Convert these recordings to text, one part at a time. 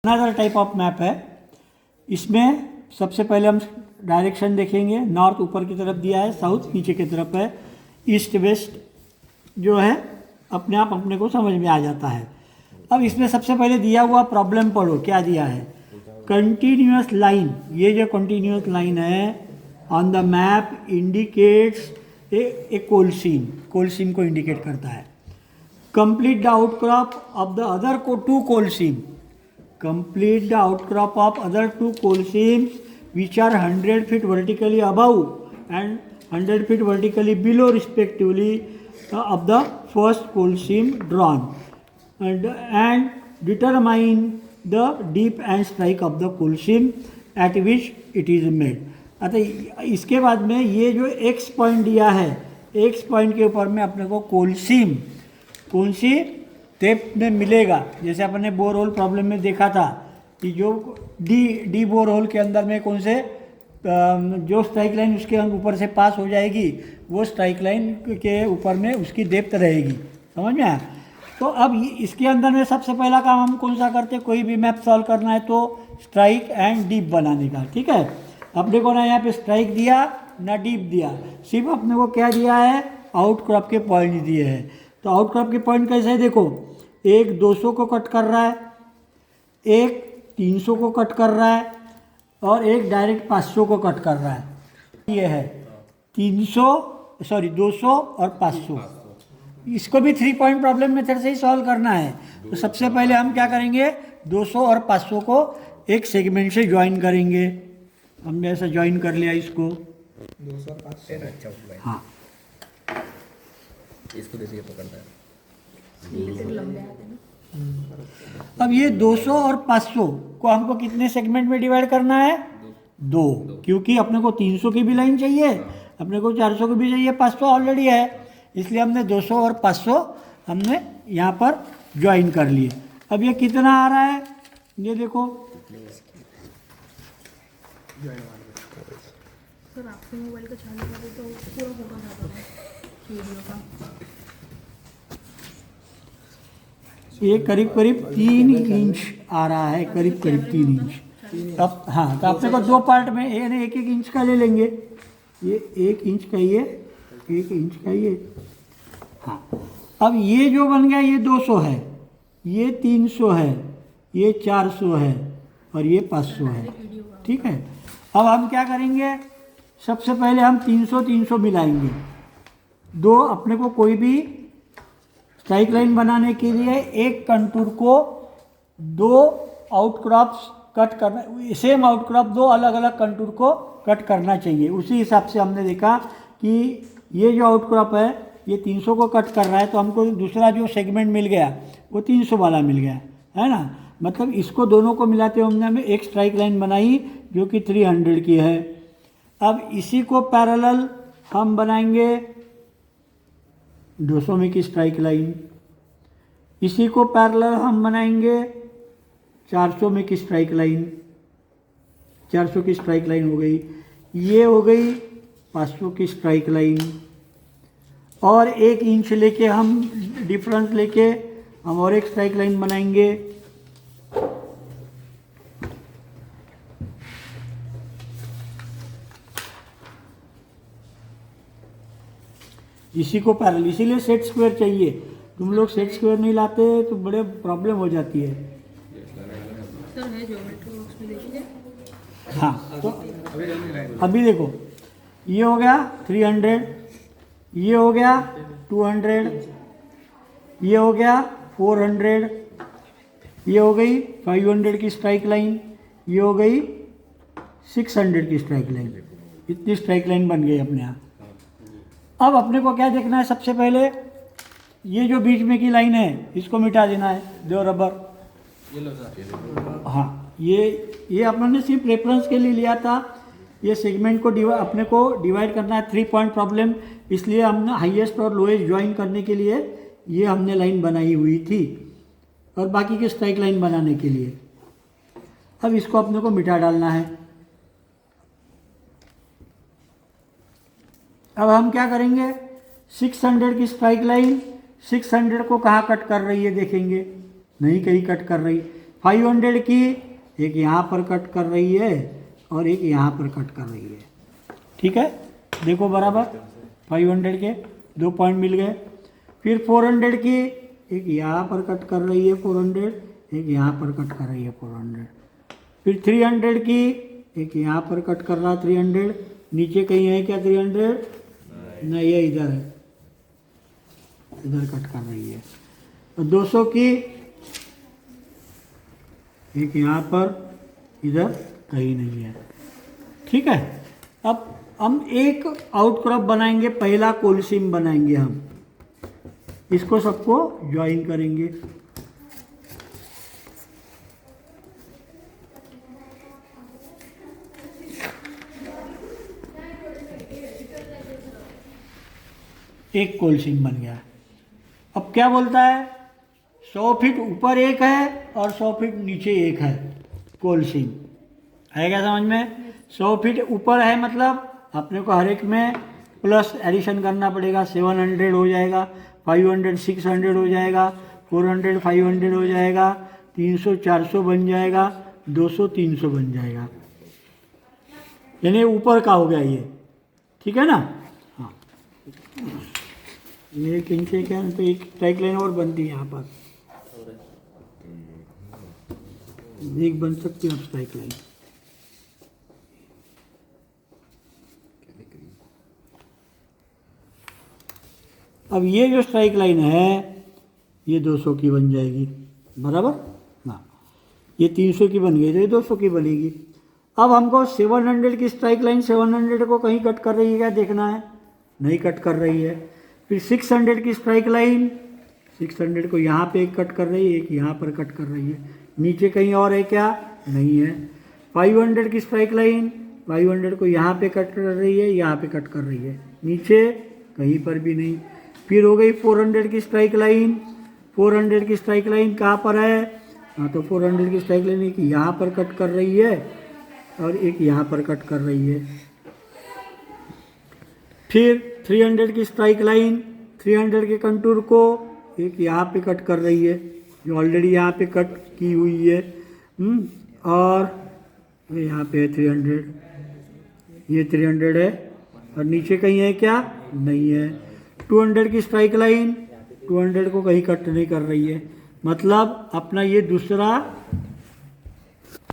Another type of map है। इसमें सबसे पहले हम डायरेक्शन देखेंगे। नॉर्थ ऊपर की तरफ दिया है, साउथ नीचे की तरफ है, ईस्ट वेस्ट जो है अपने आप अपने को समझ में आ जाता है। अब इसमें सबसे पहले दिया हुआ प्रॉब्लम पढ़ो, क्या दिया है। कंटिन्यूअस लाइन, ये जो कंटिन्यूअस लाइन है on the map indicates a coal seam को इंडिकेट करता है। Complete the outcrop of the other को two coal seam, complete the outcrop of other two coal seams which are 100 feet vertically above and 100 feet vertically below respectively of the first coal seam drawn and determine the dip and strike of the coal seam at which it is made। अतः इसके बाद में ये जो x point दिया है, x point के ऊपर में अपने को कोल सीम कौन सी डेप्थ में मिलेगा। जैसे अपने बोर होल प्रॉब्लम में देखा था कि जो डी बोर होल के अंदर में कौन से जो स्ट्राइक लाइन उसके ऊपर से पास हो जाएगी वो स्ट्राइक लाइन के ऊपर में उसकी डेप्थ रहेगी। समझ में आया। तो अब इसके अंदर में सबसे पहला काम हम कौन सा करते हैं, कोई भी मैप सॉल्व करना है तो स्ट्राइक एंड डीप बनाने का। ठीक है, अपने को ना यहाँ पे स्ट्राइक दिया ना डीप दिया, सिर्फ अपने को क्या दिया है, आउटक्रॉप के पॉइंट दिए हैं। तो आउटक्रॉप के पॉइंट कैसे है, देखो एक 200 को कट कर रहा है, एक 300 को कट कर रहा है और एक डायरेक्ट 500 को कट कर रहा है। ये है 200 और 500। इसको भी 3 पॉइंट प्रॉब्लम मेथड से ही सॉल्व करना है। तो सबसे पहले हम क्या करेंगे, 200 और 500 को एक सेगमेंट से ज्वाइन करेंगे। हमने ऐसा ज्वाइन कर लिया इसको 200 और 500। अच्छा हाँ, इसको देखिए पकड़ता है। अब ये 200 और 500 को हमको कितने सेगमेंट में डिवाइड करना है, 2, क्योंकि अपने को 300 की भी लाइन चाहिए, अपने को 400 की भी चाहिए, 500 ऑलरेडी है, इसलिए हमने 200 और 500 हमने यहाँ पर ज्वाइन कर लिए। अब ये कितना आ रहा है, ये देखो सर आपके मोबाइल का चालू करो तो पूरा फोटो आता है वीडियो का। ये करीब करीब 3 इंच आ रहा है, करीब करीब 3 इंच। अब हाँ, तो अपने को 2 पार्ट में यानी 1-1 इंच का ले लेंगे। ये 1 इंच का, ये 1 इंच का, ये हाँ। अब ये जो बन गया ये 200 है, ये 300 है, ये 400 है और ये 500 है। ठीक है, अब हम क्या करेंगे, सबसे पहले हम 300 मिलाएंगे। दो अपने को कोई भी स्ट्राइक लाइन बनाने के लिए एक कंटूर को 2 आउटक्रॉप्स कट करना, सेम आउटक्रॉप 2 अलग अलग कंटूर को कट करना चाहिए। उसी हिसाब से हमने देखा कि ये जो आउटक्रॉप है ये 300 को कट कर रहा है, तो हमको दूसरा जो सेगमेंट मिल गया वो 300 वाला मिल गया है ना। मतलब इसको दोनों को मिलाते हुए हमने एक स्ट्राइक लाइन बनाई जो कि 300 की है। अब इसी को पैरेलल हम बनाएंगे 200 में की स्ट्राइक लाइन, इसी को पैरेलल हम बनाएंगे 400 में की स्ट्राइक लाइन, 400 की स्ट्राइक लाइन हो गई। ये हो गई 500 की स्ट्राइक लाइन, और 1 इंच लेके हम डिफरेंस लेके हम और एक स्ट्राइक लाइन बनाएंगे। इसी को पैरेलल, इसीलिए सेट स्क्वायर चाहिए। तुम लोग सेट स्क्वायर नहीं लाते तो बड़े प्रॉब्लम हो जाती है। सर है ज्योमेट्री बॉक्स में देखिए। हाँ, तो अभी देखो ये हो गया 300, ये हो गया 200, ये हो गया 400, ये हो गई 500 की स्ट्राइक लाइन, ये हो गई 600 की स्ट्राइक लाइन। इतनी स्ट्राइक लाइन बन गई अपने यहाँ। अब अपने को क्या देखना है, सबसे पहले ये जो बीच में की लाइन है इसको मिटा देना है, दो रबर। हाँ, ये अपने सिर्फ रेफरेंस के लिए लिया था। ये सेगमेंट को अपने को डिवाइड करना है 3 पॉइंट प्रॉब्लम, इसलिए हमने हाईएस्ट और लोएस्ट ज्वाइन करने के लिए ये हमने लाइन बनाई हुई थी, और बाकी के स्ट्राइक लाइन बनाने के लिए। अब इसको अपने को मिटा डालना है। अब हम क्या करेंगे, 600 की स्ट्राइक लाइन 600 को कहाँ कट कर रही है देखेंगे, नहीं कहीं कट कर रही, 500 की एक यहाँ पर कट कर रही है और एक यहाँ पर कट कर रही है। ठीक है, देखो बराबर 500 के 2 पॉइंट मिल गए। फिर 400 की एक यहाँ पर कट कर रही है 400, एक यहाँ पर कट कर रही है 400। फिर 300 की एक यहाँ पर कट कर रहा है 300, नीचे कहीं है क्या 300? नहीं है, इधर है, इधर कट कर रही है। और 200 की एक यहाँ पर, इधर कहीं नहीं है। ठीक है, अब हम एक आउटक्रॉप बनाएंगे, पहला कोलसीम बनाएंगे हम, इसको सबको ज्वाइन करेंगे। एक कोलसीम बन गया। अब क्या बोलता है, 100 फीट ऊपर एक है और 100 फीट नीचे एक है कोलसीम। है क्या समझ में? 100 फीट ऊपर है मतलब अपने को हर एक में प्लस एडिशन करना पड़ेगा। 700 हो जाएगा, 500 600 हो जाएगा, 400 500 हो जाएगा, 300 400 बन जाएगा, 200 300 बन जाएगा। यानी ऊपर का हो गया ये। ठीक है ना? हाँ, ये एक इंचे क्या तो एक स्ट्राइक लाइन और बनती है यहाँ पर, एक बन सकती है स्ट्राइक लाइन। अब ये जो स्ट्राइक लाइन है ये 200 की बन जाएगी, बराबर ना? ये 300 की बन गई तो ये 200 की बनेगी। अब हमको 700 की स्ट्राइक लाइन 700 को कहीं कट कर रही है क्या देखना है, नहीं कट कर रही है। फिर 600 की स्ट्राइक लाइन 600 को यहाँ पे एक कट कर रही है, एक यहाँ पर कट कर रही है, नीचे कहीं और है क्या, नहीं है। 500 की स्ट्राइक लाइन 500 को यहाँ पे कट कर रही है, यहाँ पे कट कर रही है, नीचे कहीं पर भी नहीं। फिर हो गई 400 की स्ट्राइक लाइन 400 की स्ट्राइक लाइन कहाँ पर है, हाँ तो 400 की स्ट्राइक लाइन एक यहाँ पर कट कर रही है और एक यहाँ पर कट कर रही है। फिर 300 की स्ट्राइक लाइन 300 के कंटूर को एक यहाँ पे कट कर रही है, जो ऑलरेडी यहाँ पे कट की हुई है, और यहाँ पे है 300, ये 300 है और नीचे कहीं है क्या, नहीं है। 200 की स्ट्राइक लाइन 200 को कहीं कट नहीं कर रही है, मतलब अपना ये दूसरा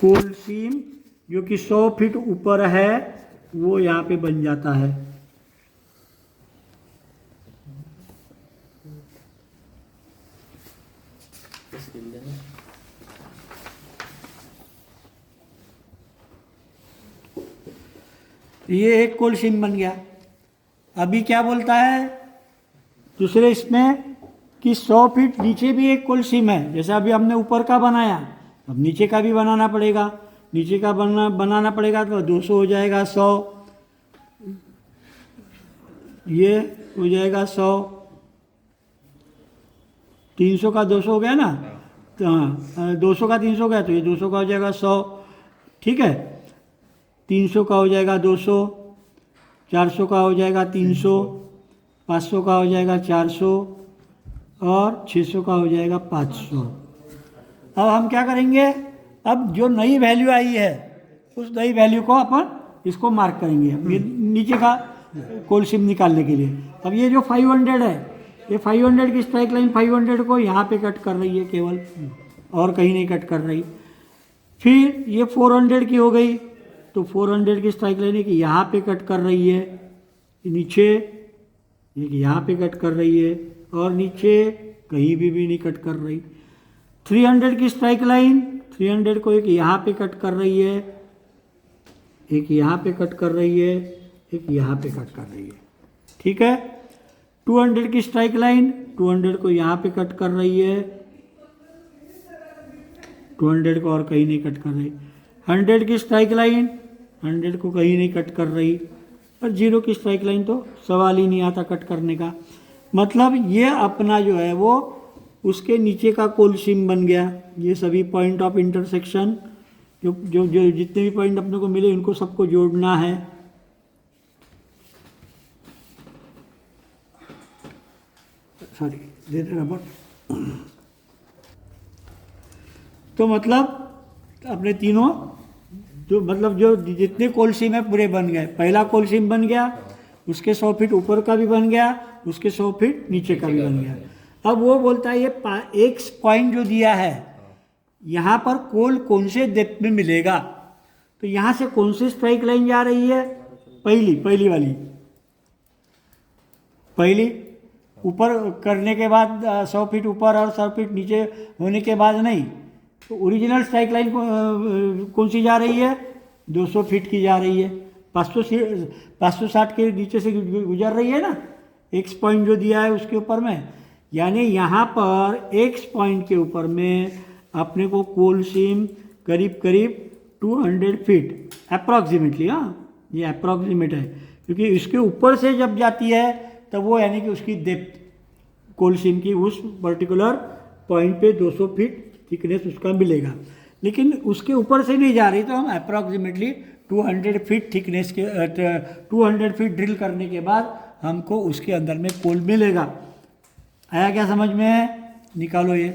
कोलसीम जो कि 100 फीट ऊपर है वो यहाँ पे बन जाता है। ये एक कोलसीम बन गया। अभी क्या बोलता है दूसरे इसमें कि 100 फीट नीचे भी एक कोलसीम है, जैसा अभी हमने ऊपर का बनाया, अब नीचे का भी बनाना पड़ेगा। नीचे का बनाना पड़ेगा तो 200 हो जाएगा, 100 ये हो जाएगा, 100 300 का 200 हो गया ना, तो हाँ 200 का 300 हो गया तो ये 200 का हो जाएगा 100। ठीक है, 300 का हो जाएगा 200, 400 का हो जाएगा 300, 500 का हो जाएगा 400 और 600 का हो जाएगा 500। अब हम क्या करेंगे, अब जो नई वैल्यू आई है उस नई वैल्यू को अपन इसको मार्क करेंगे ये नीचे का कोलसीम निकालने के लिए। अब ये जो 500 है, ये 500 की स्ट्राइक लाइन 500 को यहाँ पे कट कर रही है केवल, और कहीं नहीं कट कर रही। फिर ये 400 की हो गई तो 400 की स्ट्राइक लाइन एक यहाँ पे कट कर रही है, नीचे एक यहाँ पे कट कर रही है और नीचे कहीं भी नहीं कट कर रही। 300 की स्ट्राइक लाइन 300 को एक यहाँ पे कट कर रही है, एक यहाँ पे कट कर रही है, एक यहाँ पे कट कर रही है। ठीक है, 200 की स्ट्राइक लाइन 200 को यहाँ पे कट कर रही है, 200 को और कहीं नहीं कट कर रही। 100 की स्ट्राइक लाइन 100 को कहीं नहीं कट कर रही, और 0 की स्ट्राइक लाइन तो सवाल ही नहीं आता कट करने का। मतलब ये अपना जो है वो उसके नीचे का कोलसीम बन गया। ये सभी पॉइंट ऑफ इंटरसेक्शन जो जो जो जितने भी पॉइंट अपने को मिले इनको सबको जोड़ना है। सॉरी दे दे रबर। तो मतलब अपने तीनों जो मतलब जो जितने कोल सीम है पूरे बन गए। पहला कोल सीम बन गया, उसके 100 फीट ऊपर का भी बन गया, उसके 100 फीट नीचे का भी बन गया। अब वो बोलता है ये एक पॉइंट जो दिया है यहाँ पर कोल कौन से डेप्थ में मिलेगा। तो यहाँ से कौन सी स्ट्राइक लाइन जा रही है, पहली वाली, पहली ऊपर करने के बाद 100 फीट ऊपर और 100 फीट नीचे होने के बाद नहीं, तो ओरिजिनल स्ट्राइक लाइन कौन सी जा रही है, 200 फीट की जा रही है, 560 के नीचे से गुजर रही है ना, एक्स पॉइंट जो दिया है उसके ऊपर में। यानी यहाँ पर एक्स पॉइंट के ऊपर में अपने को कोल सीम करीब करीब 200 फीट अप्रॉक्सीमेटली, हाँ ये अप्रॉक्सीमेट है, क्योंकि इसके ऊपर से जब जाती है तब वो यानी कि उसकी डेप्थ कोल सीम की उस पर्टिकुलर पॉइंट पे 200 फीट थिकनेस उसका मिलेगा। लेकिन उसके ऊपर से नहीं जा रही तो हम अप्रॉक्सीमेटली 200 फीट थिकनेस के 200 फीट ड्रिल करने के बाद हमको उसके अंदर में कोल मिलेगा। आया क्या समझ में? निकालो ये।